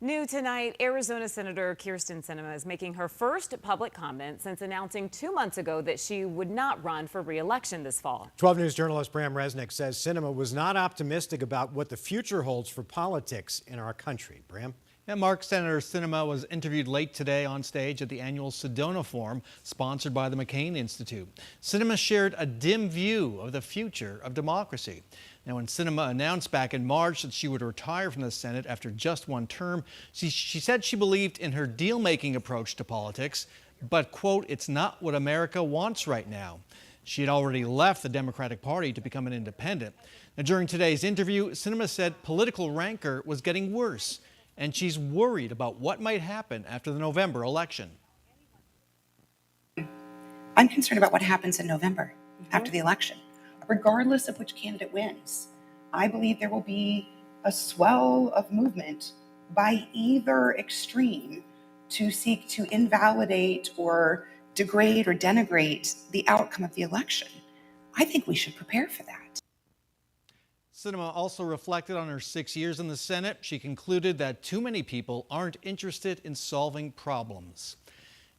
New tonight, Arizona Senator Sinema is making her first public comment since announcing 2 months ago that she would not run for re-election this fall. 12 News journalist Bram Resnick says Sinema was not optimistic about what the future holds for politics in our country. Bram? And Mark, Senator Sinema was interviewed late today on stage at the annual Sedona Forum, sponsored by the McCain Institute. Sinema shared a dim view of the future of democracy. Now, when Sinema announced back in March that she would retire from the Senate after just one term, she said she believed in her deal-making approach to politics, but, quote, "it's not what America wants right now." She had already left the Democratic Party to become an independent. Now, during today's interview, Sinema said political rancor was getting worse, and she's worried about what might happen after the November election. I'm concerned about what happens in November after the election. Regardless of which candidate wins, I believe there will be a swell of movement by either extreme to seek to invalidate or degrade or denigrate the outcome of the election. I think we should prepare for that. Sinema also reflected on her 6 years in the Senate. She concluded that too many people aren't interested in solving problems.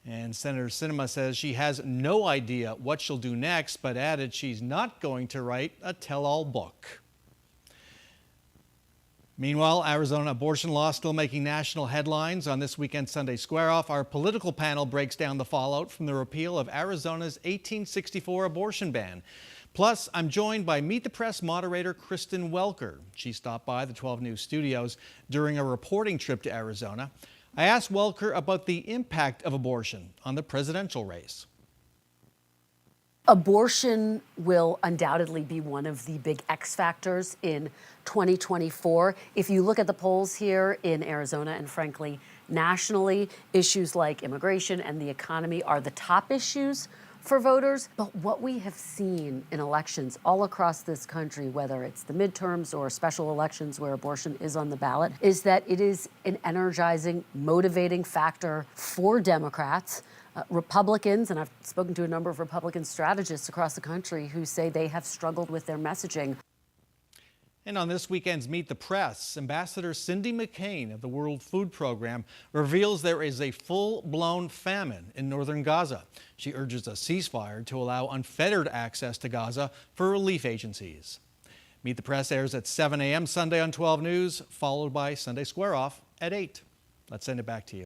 And Senator Sinema says she has no idea what she'll do next, but added she's not going to write a tell-all book. Meanwhile, Arizona abortion law still making national headlines. On this weekend's Sunday Square Off, our political panel breaks down the fallout from the repeal of Arizona's 1864 abortion ban. Plus, I'm joined by Meet the Press moderator Kristen Welker. She stopped by the 12 News studios during a reporting trip to Arizona. I asked Welker about the impact of abortion on the presidential race. Abortion will undoubtedly be one of the big X factors in 2024. If you look at the polls here in Arizona and frankly, nationally, issues like immigration and the economy are the top issues for voters. But what we have seen in elections all across this country, whether it's the midterms or special elections where abortion is on the ballot, is that it is an energizing, motivating factor for Democrats. Republicans, and I've spoken to a number of Republican strategists across the country who say they have struggled with their messaging. And on this weekend's Meet the Press, Ambassador Cindy McCain of the World Food Program reveals there is a full-blown famine in northern Gaza. She urges a ceasefire to allow unfettered access to Gaza for relief agencies. Meet the Press airs at 7 a.m. Sunday on 12 News, followed by Sunday Square Off at 8. Let's send it back to you.